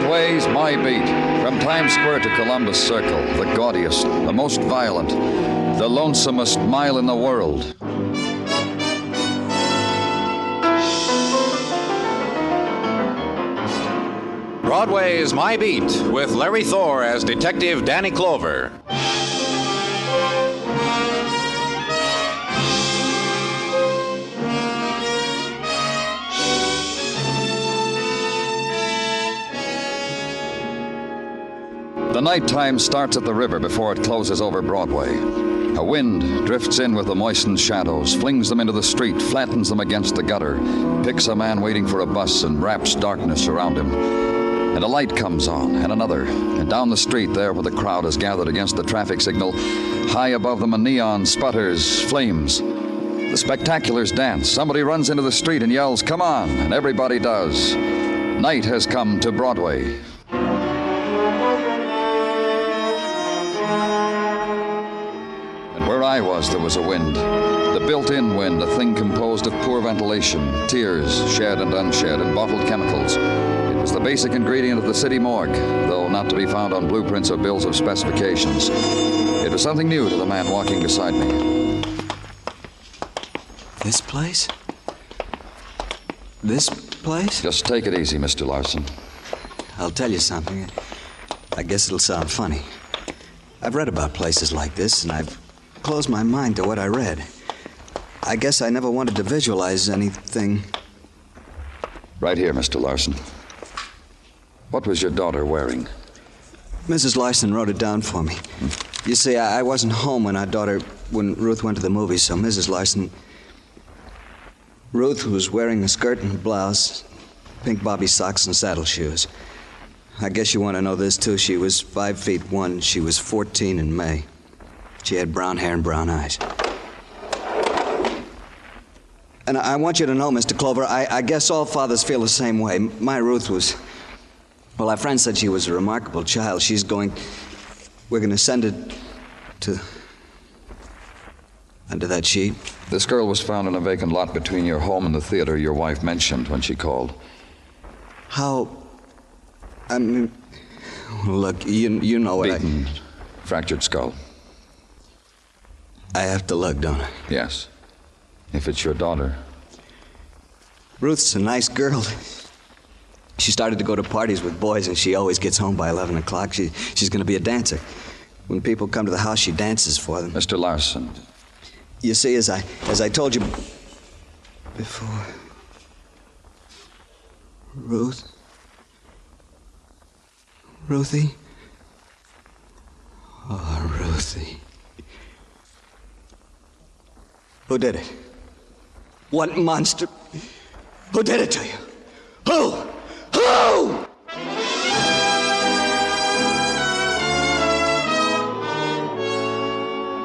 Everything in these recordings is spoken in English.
Broadway's my beat. From Times Square to Columbus Circle, the gaudiest, the most violent, the lonesomest mile in the world. Broadway's My Beat, with Larry Thor as Detective Danny Clover. The nighttime starts at the river before it closes over Broadway. A wind drifts in with the moistened shadows, flings them into the street, flattens them against the gutter, picks a man waiting for a bus and wraps darkness around him. And a light comes on, and another, and down the street there where the crowd has gathered against the traffic signal, high above them a neon sputters, flames. The spectaculars dance. Somebody runs into the street and yells, "Come on," and everybody does. Night has come to Broadway. Where I was, there was a wind. The built-in wind, a thing composed of poor ventilation, tears, shed and unshed, and bottled chemicals. It was the basic ingredient of the city morgue, though not to be found on blueprints or bills of specifications. It was something new to the man walking beside me. This place? This place? Just take it easy, Mr. Larson. I'll tell you something. I guess it'll sound funny. I've read about places like this, and I've closed my mind to what I read. I guess I never wanted to visualize anything. Right here, Mr. Larson. What was your daughter wearing? Mrs. Larson wrote it down for me. You see, I wasn't home when Ruth went to the movies, so Mrs. Larson... Ruth was wearing a skirt and a blouse, pink bobby socks and saddle shoes. I guess you want to know this, too. She was 5'1". She was 14 in May. She had brown hair and brown eyes. And I want you to know, Mr. Clover, I guess all fathers feel the same way. My Ruth was... Well, our friend said she was a remarkable child. We're going to send it to... under that sheet. This girl was found in a vacant lot between your home and the theater your wife mentioned when she called. How... I mean... Look, you know what Beaten, fractured skull. I have to look, don't I? Yes. If it's your daughter. Ruth's a nice girl. She started to go to parties with boys, and she always gets home by 11 o'clock. She's going to be a dancer. When people come to the house, she dances for them. Mr. Larson. You see, as I told you before, Ruthie? Oh, Ruthie. Who did it? What monster? Who did it to you? Who? Who?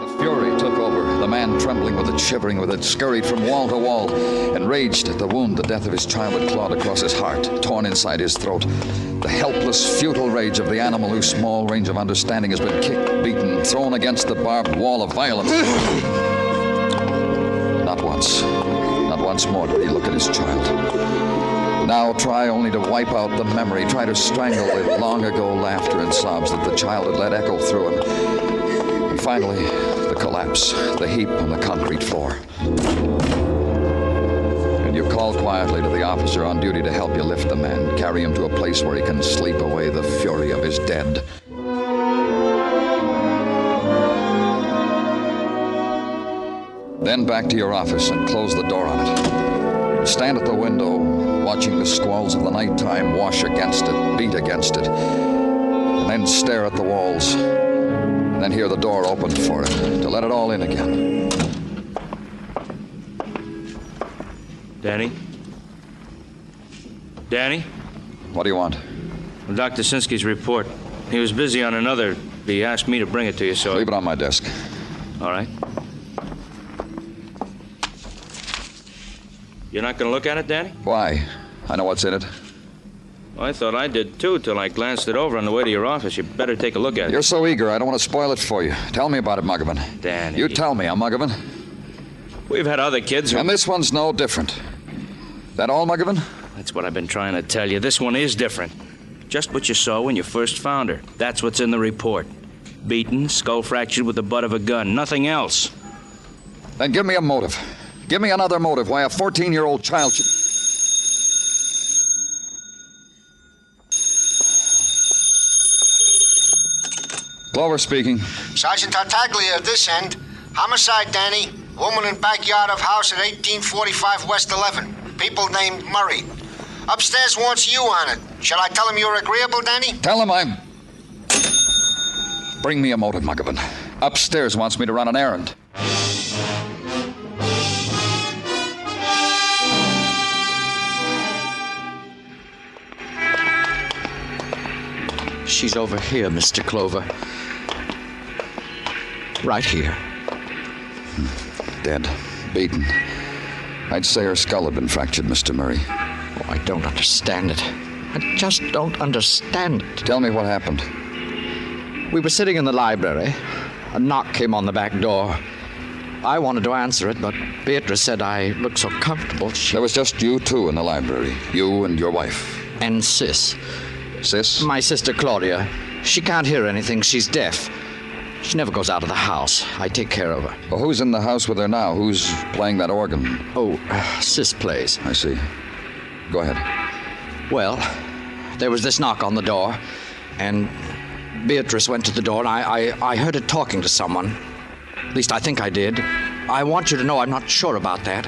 The fury took over. The man, trembling with it, shivering with it, scurried from wall to wall and raged at the wound the death of his child had clawed across his heart, torn inside his throat. The helpless, futile rage of the animal whose small range of understanding has been kicked, beaten, thrown against the barbed wall of violence. Not once more did he look at his child. Now try only to wipe out the memory, try to strangle the long-ago laughter and sobs that the child had let echo through him. And finally, the collapse, the heap on the concrete floor. And you call quietly to the officer on duty to help you lift the man, carry him to a place where he can sleep away the fury of his dead. Then back to your office and close the door on it. Stand at the window, watching the squalls of the nighttime wash against it, beat against it, and then stare at the walls, and then hear the door open for it, to let it all in again. Danny? Danny? What do you want? Well, Dr. Sinsky's report. He was busy on another. He asked me to bring it to you, so... Leave it on my desk. All right. You're not going to look at it, Danny? Why? I know what's in it. Well, I thought I did, too, till I glanced it over on the way to your office. You better take a look at it. You're so eager, I don't want to spoil it for you. Tell me about it, Muggavan. Danny. You tell me, Muggavan. We've had other kids who... And this one's no different. That all, Muggavan? That's what I've been trying to tell you. This one is different. Just what you saw when you first found her. That's what's in the report. Beaten, skull fractured with the butt of a gun. Nothing else. Then give me a motive. Give me another motive why a 14-year-old child should... Clover speaking. Sergeant Tartaglia at this end. Homicide, Danny. Woman in backyard of house at 1845 West 11. People named Murray. Upstairs wants you on it. Shall I tell him you're agreeable, Danny? Tell him I'm... Bring me a motive, Muggavan. Upstairs wants me to run an errand. She's over here, Mr. Clover. Right here. Dead. Beaten. I'd say her skull had been fractured, Mr. Murray. Oh, I don't understand it. I just don't understand it. Tell me what happened. We were sitting in the library. A knock came on the back door. I wanted to answer it, but Beatrice said I looked so comfortable. There was just you two in the library. You and your wife. And Sis. Sis? My sister Claudia. She can't hear anything. She's deaf. She never goes out of the house. I take care of her. Well, who's in the house with her now? Who's playing that organ? Oh, Sis plays. I see. Go ahead. Well, there was this knock on the door, and Beatrice went to the door, and I heard her talking to someone. At least I think I did. I want you to know I'm not sure about that.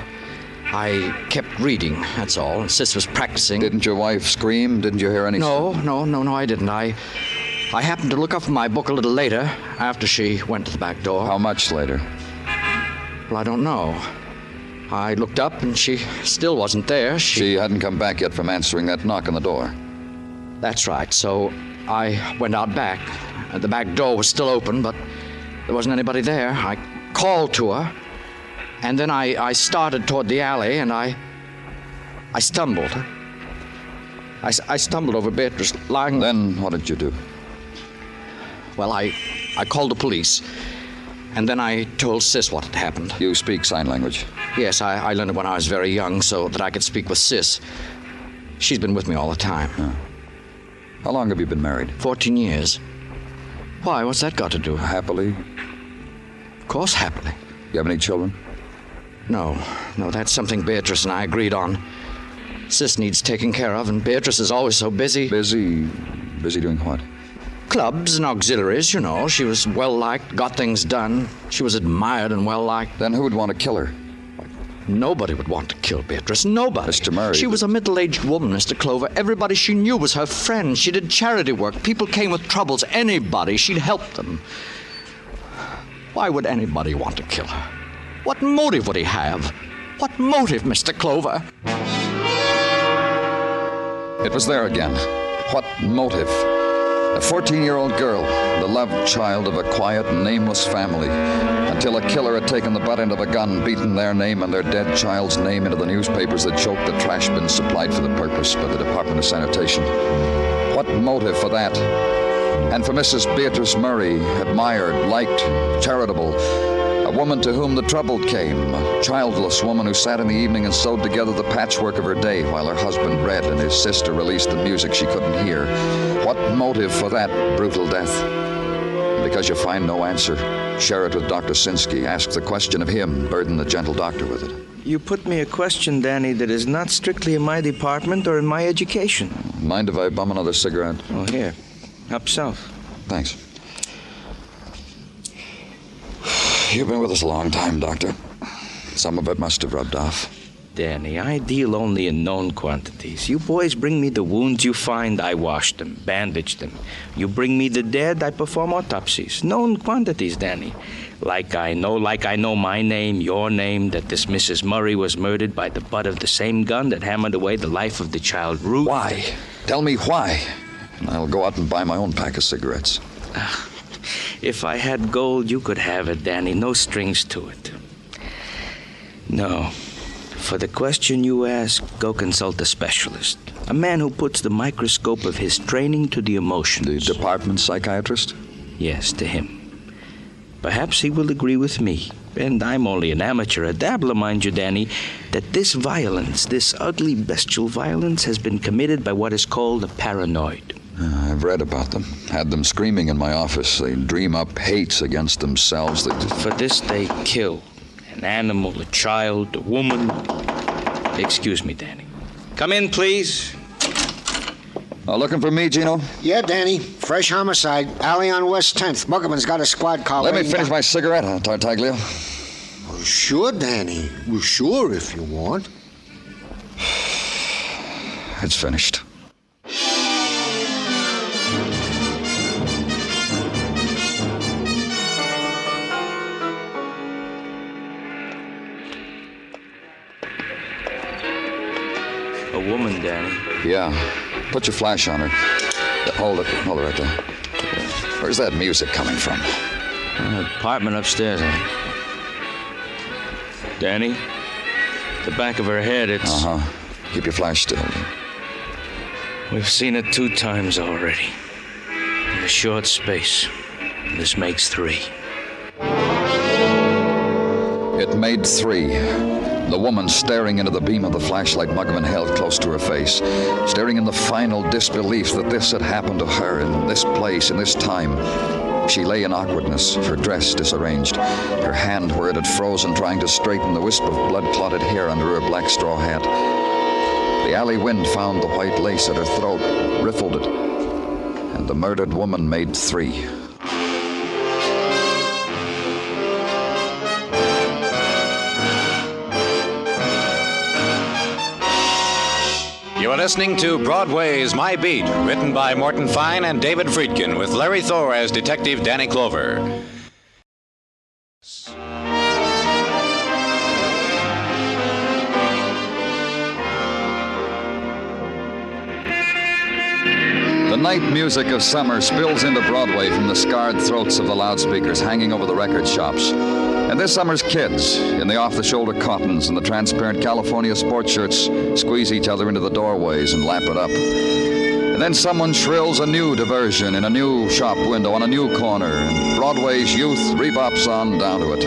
I kept reading, that's all, and Sis was practicing. Didn't your wife scream? Didn't you hear any... No, I didn't. I happened to look up from my book a little later, after she went to the back door. How much later? Well, I don't know. I looked up, and she still wasn't there. She hadn't come back yet from answering that knock on the door. That's right. So I went out back. The back door was still open, but there wasn't anybody there. I called to her, and then I started toward the alley, and I stumbled. I stumbled over Beatrice lying... Then what did you do? Well, I called the police, and then I told Sis what had happened. You speak sign language? Yes, I learned it when I was very young so that I could speak with Sis. She's been with me all the time. Huh. How long have you been married? 14 years. Why? What's that got to do? Happily? Of course, happily. You have any children? No, that's something Beatrice and I agreed on. Sis needs taking care of, and Beatrice is always so busy. Busy doing what? Clubs and auxiliaries, you know. She was well-liked, got things done. She was admired and well-liked. Then who would want to kill her? Nobody would want to kill Beatrice. Nobody. Mr. Murray... She was a middle-aged woman, Mr. Clover. Everybody she knew was her friend. She did charity work. People came with troubles. Anybody. She'd help them. Why would anybody want to kill her? What motive would he have? What motive, Mr. Clover? It was there again. What motive? A 14-year-old girl, the loved child of a quiet, nameless family, until a killer had taken the butt end of a gun, beaten their name and their dead child's name into the newspapers that choked the trash bins supplied for the purpose by the Department of Sanitation. What motive for that? And for Mrs. Beatrice Murray, admired, liked, charitable, a woman to whom the trouble came, a childless woman who sat in the evening and sewed together the patchwork of her day while her husband read and his sister released the music she couldn't hear. What motive for that brutal death? And because you find no answer, share it with Dr. Sinsky. Ask the question of him, burden the gentle doctor with it. You put me a question, Danny, that is not strictly in my department or in my education. Mind if I bum another cigarette? Well, here. Up south. Thanks. You've been with us a long time, Doctor. Some of it must have rubbed off. Danny, I deal only in known quantities. You boys bring me the wounds you find, I wash them, bandage them. You bring me the dead, I perform autopsies. Known quantities, Danny. Like I know my name, your name, that this Mrs. Murray was murdered by the butt of the same gun that hammered away the life of the child Ruth. Why? Tell me why. And I'll go out and buy my own pack of cigarettes. If I had gold, you could have it, Danny. No strings to it. No. For the question you ask, go consult a specialist. A man who puts the microscope of his training to the emotions. The department psychiatrist? Yes, to him. Perhaps he will agree with me. And I'm only an amateur, a dabbler, mind you, Danny, that this violence, this ugly, bestial violence, has been committed by what is called a paranoid. I've read about them. Had them screaming in my office. They dream up hates against themselves. For this they kill. An animal, a child, a woman. Excuse me, Danny. Come in, please. Looking for me, Gino? Yeah, Danny. Fresh homicide. Alley on West 10th. Muggerman's got a squad car. Let me finish my cigarette, Tartaglia. Well, sure, Danny. Well, sure, if you want. It's finished. A woman, Danny. Yeah. Put your flash on her. Hold it right there. Where's that music coming from? An apartment upstairs, Danny, the back of her head, it's... Uh-huh. Keep your flash still. We've seen it 2 times already. In a short space. This makes 3. It made 3. The woman staring into the beam of the flashlight Muggerman held close to her face, staring in the final disbelief that this had happened to her in this place, in this time. She lay in awkwardness, her dress disarranged, her hand where it had frozen trying to straighten the wisp of blood-clotted hair under her black straw hat. The alley wind found the white lace at her throat, riffled it, and the murdered woman made 3. You are listening to Broadway's My Beat, written by Morton Fine and David Friedkin, with Larry Thor as Detective Danny Clover. The night music of summer spills into Broadway from the scarred throats of the loudspeakers hanging over the record shops. And this summer's kids, in the off-the-shoulder cottons and the transparent California sports shirts, squeeze each other into the doorways and lap it up. And then someone shrills a new diversion in a new shop window on a new corner, and Broadway's youth rebops on down to it.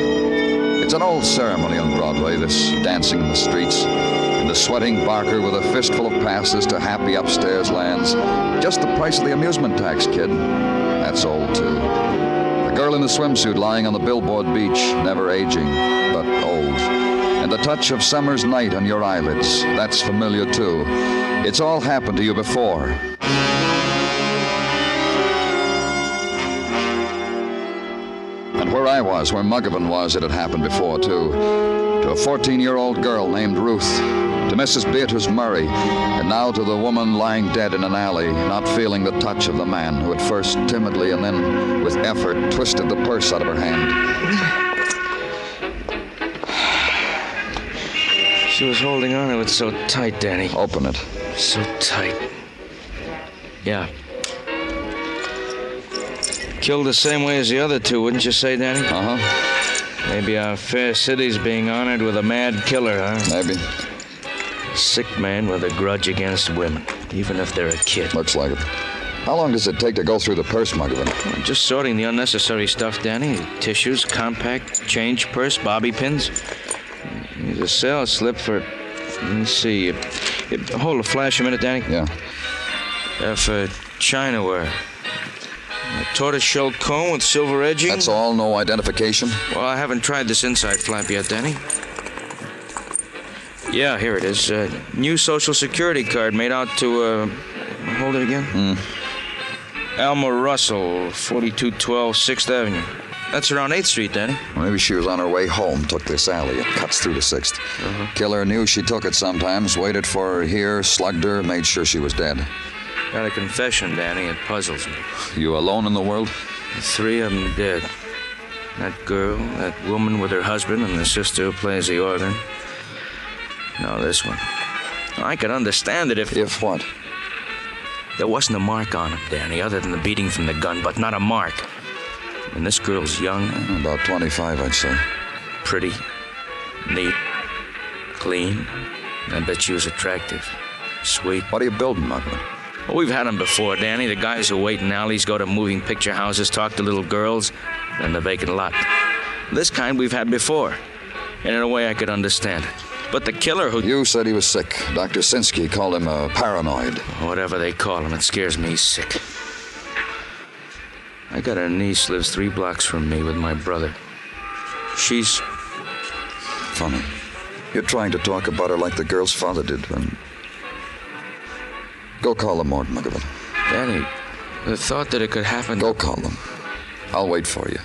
It's an old ceremony on Broadway, this dancing in the streets, and the sweating barker with a fistful of passes to happy upstairs lands. Just the price of the amusement tax, kid. That's old, too. The girl in the swimsuit lying on the billboard beach, never aging, but old. And the touch of summer's night on your eyelids, that's familiar, too. It's all happened to you before. And where I was, where Muggerman was, it had happened before, too. To a 14-year-old girl named Ruth, to Mrs. Beatrice Murray, and now to the woman lying dead in an alley, not feeling the touch of the man who had first timidly and then with effort twisted the purse out of her hand. She was holding on to it so tight, Danny. Open it. So tight. Yeah. Killed the same way as the other 2, wouldn't you say, Danny? Uh-huh. Maybe our fair city's being honored with a mad killer, huh? Maybe. A sick man with a grudge against women, even if they're a kid. Looks like it. How long does it take to go through the purse, Muggerman? Well, just sorting the unnecessary stuff, Danny. Tissues, compact, change purse, bobby pins. Here's a sales slip for... Let me see. Hold a flash a minute, Danny. Yeah. For China wear. A tortoiseshell comb with silver edging. That's all? No identification? Well, I haven't tried this inside flap yet, Danny. Yeah, here it is. New Social Security card made out to, hold it again? Alma Russell, 4212 6th Avenue. That's around 8th Street, Danny. Maybe she was on her way home, took this alley. It cuts through to 6th. Killer knew she took it sometimes, waited for her here, slugged her, made sure she was dead. Got a confession, Danny. It puzzles me. You alone in the world? 3 of them dead. That girl, that woman with her husband, and the sister who plays the organ. Now this one. I could understand it if... If what? There wasn't a mark on him, Danny, other than the beating from the gun, but not a mark. And this girl's young. About 25, I'd say. Pretty. Neat. Clean. I bet she was attractive. Sweet. What are you building, Muggerman? Well, we've had them before, Danny. The guys who wait in alleys, go to moving picture houses, talk to little girls, and the vacant lot. This kind we've had before. And in a way I could understand it. But the killer who... You said he was sick. Dr. Sinsky called him a paranoid. Whatever they call him, it scares me sick. I got a niece lives 3 blocks from me with my brother. She's... Funny. You're trying to talk about her like the girl's father did when... Go call them, Morton McGovern. Danny, the thought that it could happen... Go call them. I'll wait for you.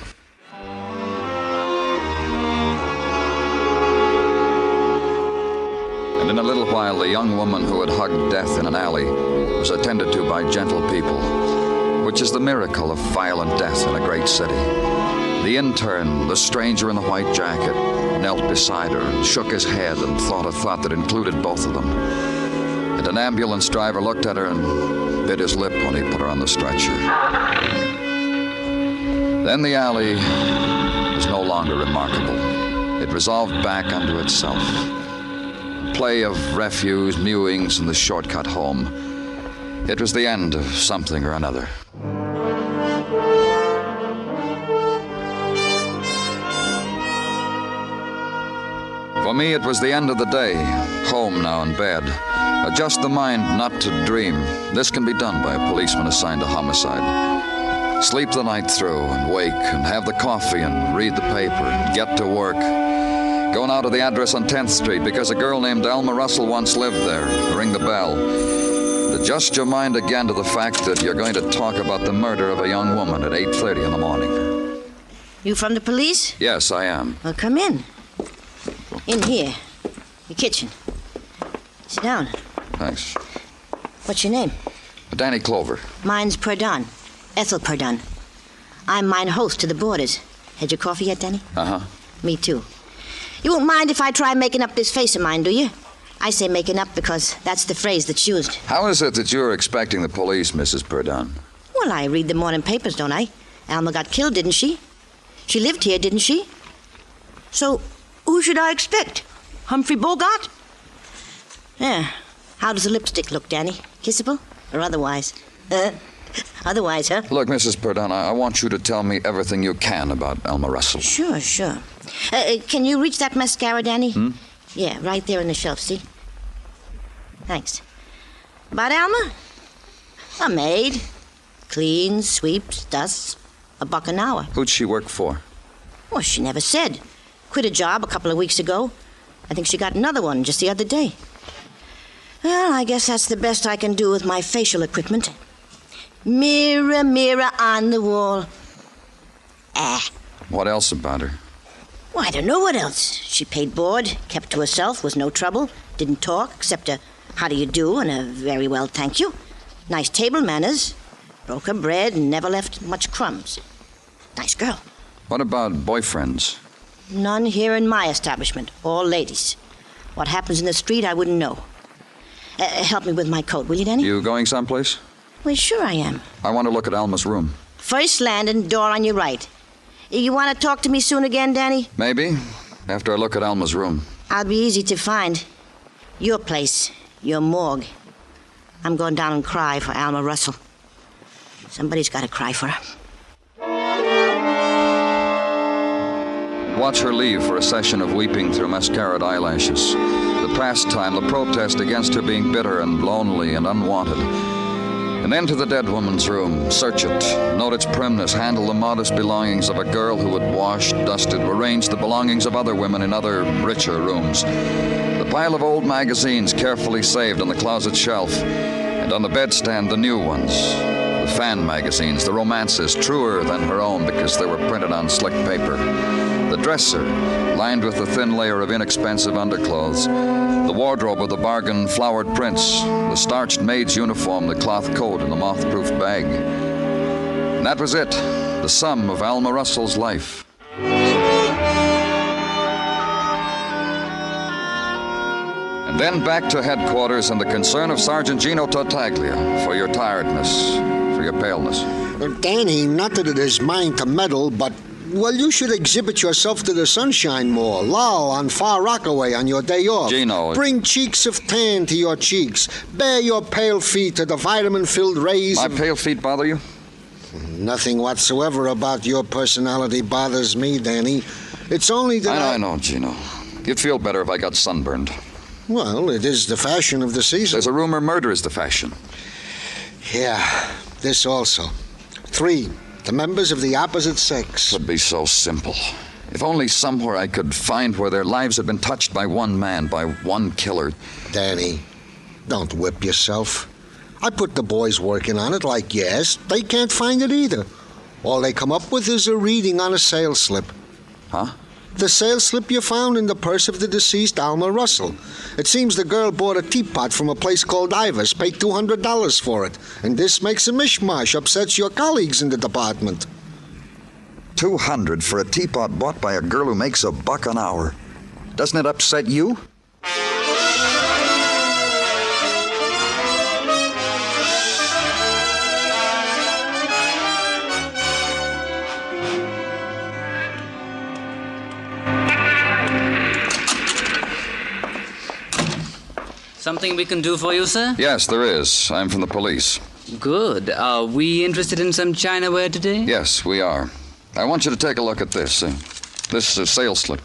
And in a little while, the young woman who had hugged death in an alley was attended to by gentle people, which is the miracle of violent death in a great city. The intern, the stranger in the white jacket, knelt beside her and shook his head and thought a thought that included both of them. And an ambulance driver looked at her and bit his lip when he put her on the stretcher. Then the alley was no longer remarkable. It resolved back unto itself. Play of refuse, mewings, and the shortcut home. It was the end of something or another. For me, it was the end of the day. Home now in bed. Adjust the mind not to dream. This can be done by a policeman assigned to homicide. Sleep the night through and wake and have the coffee and read the paper and get to work. Go now to the address on 10th Street because a girl named Alma Russell once lived there. Ring the bell. Adjust your mind again to the fact that you're going to talk about the murder of a young woman at 8:30 in the morning. You from the police? Yes, I am. Well, come in. In here. The kitchen. Sit down. Thanks. What's your name? Danny Clover. Mine's Perdun. Ethel Perdun. I'm mine host to the boarders. Had your coffee yet, Danny? Uh-huh. Me too. You won't mind if I try making up this face of mine, do you? I say making up because that's the phrase that's used. How is it that you're expecting the police, Mrs. Perdun? Well, I read the morning papers, don't I? Alma got killed, didn't she? She lived here, didn't she? So, who should I expect? Humphrey Bogart? Yeah. How does the lipstick look, Danny? Kissable or otherwise? Otherwise, huh? Look, Mrs. Perdun, I want you to tell me everything you can about Alma Russell. Sure. Can you reach that mascara, Danny? Yeah, right there on the shelf, see? Thanks. About Alma? A maid. Cleans, sweeps, dusts. $1 an hour. Who'd she work for? Well, she never said. Quit a job a couple of weeks ago. I think she got another one just the other day. Well, I guess that's the best I can do with my facial equipment. Mirror, mirror on the wall. What else about her? Well, I don't know what else. She paid board, kept to herself, was no trouble, didn't talk, except a how do you do and a very well, thank you. Nice table manners. Broke her bread and never left much crumbs. Nice girl. What about boyfriends? None here in my establishment. All ladies. What happens in the street, I wouldn't know. Help me with my coat, will you, Danny? You going someplace? Well, sure I am. I want to look at Alma's room. First landing, door on your right. You want to talk to me soon again, Danny? Maybe, after I look at Alma's room. I'll be easy to find. Your place, your morgue. I'm going down and cry for Alma Russell. Somebody's got to cry for her. Watch her leave for a session of weeping through mascaraed eyelashes. The pastime, the protest against her being bitter and lonely and unwanted. And then to the dead woman's room. Search it. Note its primness. Handle the modest belongings of a girl who had washed, dusted, arranged the belongings of other women in other, richer rooms. The pile of old magazines carefully saved on the closet shelf. And on the bedstand, the new ones. The fan magazines, the romances, truer than her own because they were printed on slick paper. The dresser, lined with a thin layer of inexpensive underclothes. The wardrobe with the bargain flowered prints. The starched maid's uniform, the cloth coat, and the moth-proof bag. And that was it, the sum of Alma Russell's life. And then back to headquarters and the concern of Sergeant Gino Tartaglia for your tiredness, for your paleness. Danny, not that it is mine to meddle, but, well, you should exhibit yourself to the sunshine more. Loll on Far Rockaway on your day off. Gino. Bring cheeks of tan to your cheeks. Bare your pale feet to the vitamin-filled rays My of... pale feet bother you? Nothing whatsoever about your personality bothers me, Danny. It's only that I know, Gino. You'd feel better if I got sunburned. Well, it is the fashion of the season. There's a rumor murder is the fashion. Yeah, this also. 3, the members of the opposite sex. It would be so simple. If only somewhere I could find where their lives had been touched by one man, by one killer. Danny, don't whip yourself. I put the boys working on it like yes. They can't find it either. All they come up with is a reading on a sales slip. Huh? The sales slip you found in the purse of the deceased Alma Russell. It seems the girl bought a teapot from a place called Ivar's, paid $200 for it. And this makes a mishmash, upsets your colleagues in the department. $200 for a teapot bought by a girl who makes $1 an hour. Doesn't it upset you? Something we can do for you, sir? Yes, there is. I'm from the police. Good. Are we interested in some Chinaware today? Yes, we are. I want you to take a look at this. This sales slip.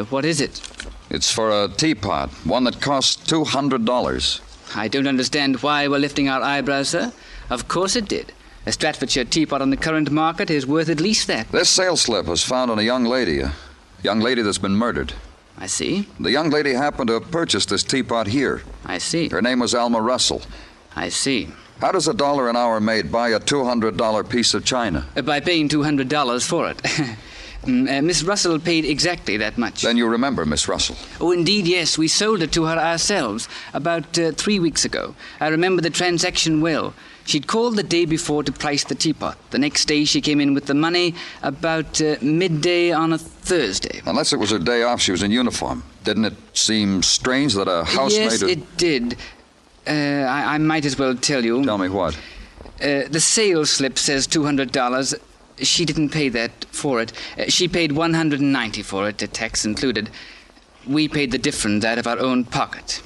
What is it? It's for a teapot, one that costs $200. I don't understand why we're lifting our eyebrows, sir. Of course it did. A Staffordshire teapot on the current market is worth at least that. This sales slip was found on a young lady that's been murdered. I see. The young lady happened to have purchased this teapot here. I see. Her name was Alma Russell. I see. How does $1 an hour maid buy a $200 piece of china? By paying $200 for it. Miss Russell paid exactly that much. Then you remember Miss Russell. Oh, indeed, yes. We sold it to her ourselves about 3 weeks ago. I remember the transaction well. She'd called the day before to price the teapot. The next day she came in with the money about midday on a Thursday. Unless it was her day off, she was in uniform. Didn't it seem strange that a housemaid... Yes, it did. I might as well tell you. Tell me what? The sales slip says $200. She didn't pay that for it. She paid $190 for it, tax included. We paid the difference out of our own pocket.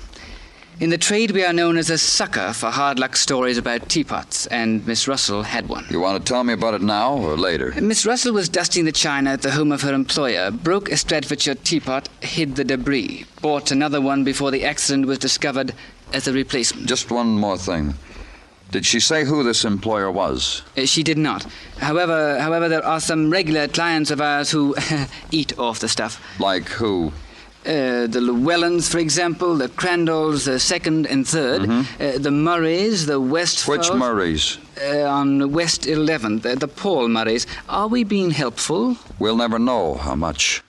In the trade, we are known as a sucker for hard luck stories about teapots, and Miss Russell had one. You want to tell me about it now or later? Miss Russell was dusting the china at the home of her employer, broke a Staffordshire teapot, hid the debris, bought another one before the accident was discovered as a replacement. Just one more thing. Did she say who this employer was? She did not. However, there are some regular clients of ours who eat off the stuff. Like who? The Llewellyns, for example, the Crandalls, second and third, the Murrays, the Westfalls. Which Murrays? On West 11th, the Paul Murrays. Are we being helpful? We'll never know how much.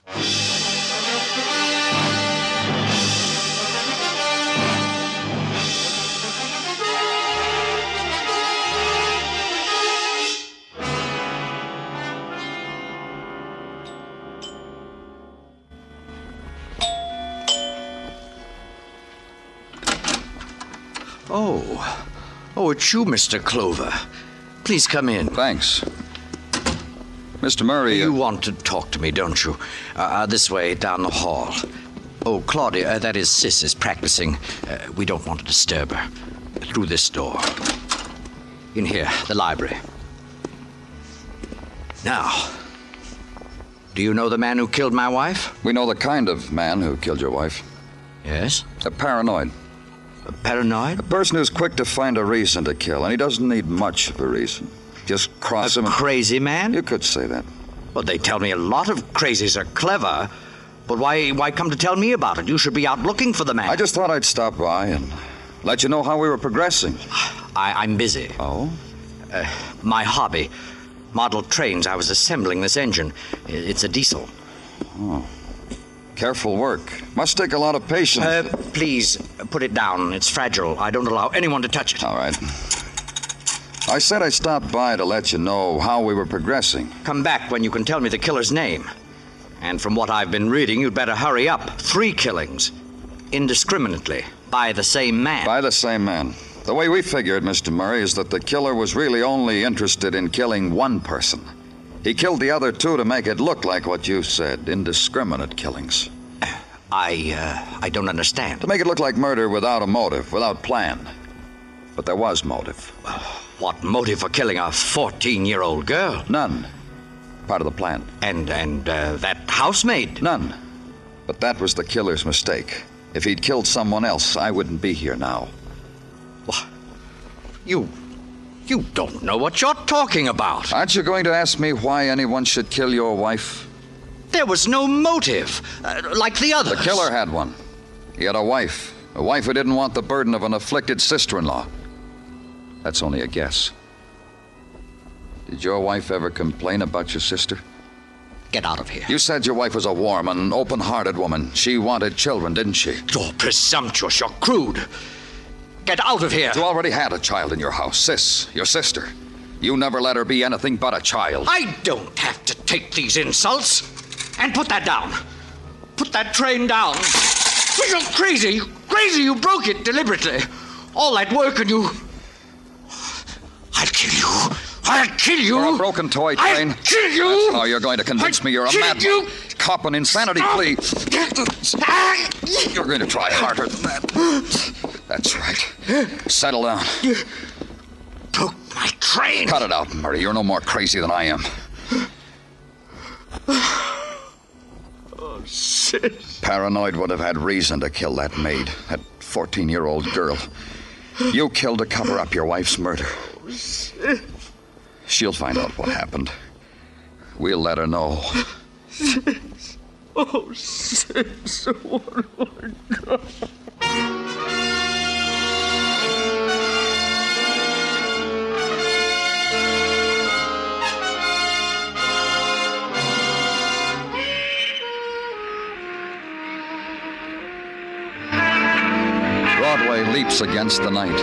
Oh, it's you, Mr. Clover. Please come in. Thanks. Mr. Murray... You want to talk to me, don't you? This way, down the hall. Oh, Claudia, that is Sis, is practicing. We don't want to disturb her. Through this door. In here, the library. Now, do you know the man who killed my wife? We know the kind of man who killed your wife. Yes? A paranoid. A paranoid? A person who's quick to find a reason to kill, and he doesn't need much of a reason. Just cross him. A crazy man? You could say that. Well, they tell me a lot of crazies are clever, but why come to tell me about it? You should be out looking for the man. I just thought I'd stop by and let you know how we were progressing. I'm busy. Oh? My hobby. Model trains. I was assembling this engine. It's a diesel. Oh. Careful work. Must take a lot of patience. Please, put it down. It's fragile. I don't allow anyone to touch it. All right. I said I stopped by to let you know how we were progressing. Come back when you can tell me the killer's name. And from what I've been reading, you'd better hurry up. 3 killings. Indiscriminately. By the same man. By the same man. The way we figured, Mr. Murray, is that the killer was really only interested in killing one person. He killed the other 2 to make it look like what you said, indiscriminate killings. I don't understand. To make it look like murder without a motive, without plan. But there was motive. What motive for killing a 14-year-old girl? None. Part of the plan. And that housemaid? None. But that was the killer's mistake. If he'd killed someone else, I wouldn't be here now. You don't know what you're talking about. Aren't you going to ask me why anyone should kill your wife? There was no motive, like the others. The killer had one. He had a wife who didn't want the burden of an afflicted sister-in-law. That's only a guess. Did your wife ever complain about your sister? Get out of here. You said your wife was a warm and open-hearted woman. She wanted children, didn't she? You're presumptuous. You're crude. Get out of here. You already had a child in your house, Sis, your sister. You never let her be anything but a child. I don't have to take these insults. And put that down. Put that train down. You're crazy. Crazy. You broke it deliberately. All that work and you... I'll kill you. I'll kill you. For a broken toy train? I'll kill you. That's how you're going to convince me you're a madman. Cop an insanity plea. You're going to try harder than that. That's right. Settle down. You broke my train. Cut it out, Murray. You're no more crazy than I am. Oh, sis. Paranoid would have had reason to kill that maid, that 14-year-old girl. You killed to cover up your wife's murder. Oh, sis. She'll find out what happened. We'll let her know. Sis. Oh, sis. What have I done? Broadway leaps against the night.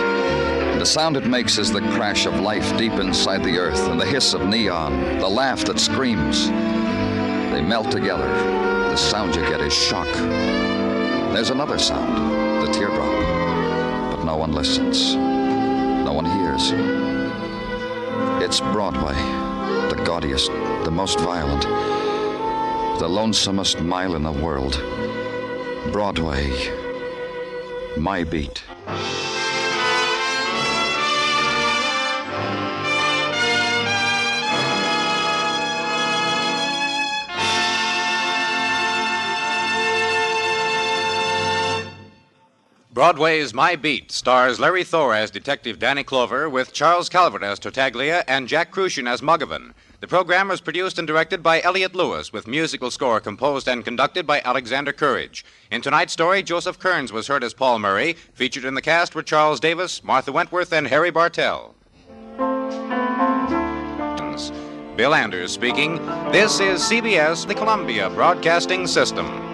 The sound it makes is the crash of life deep inside the earth, and the hiss of neon, the laugh that screams. They melt together. The sound you get is shock. There's another sound, the teardrop. But no one listens. No one hears. It's Broadway, the gaudiest, the most violent, the lonesomest mile in the world. Broadway, my beat. Broadway's My Beat stars Larry Thor as Detective Danny Clover, with Charles Calvert as Tartaglia and Jack Crucian as Muggavan. The program was produced and directed by Elliott Lewis, with musical score composed and conducted by Alexander Courage. In tonight's story, Joseph Kearns was heard as Paul Murray. Featured in the cast were Charles Davis, Martha Wentworth, and Harry Bartell. Bill Anders speaking. This is CBS, the Columbia Broadcasting System.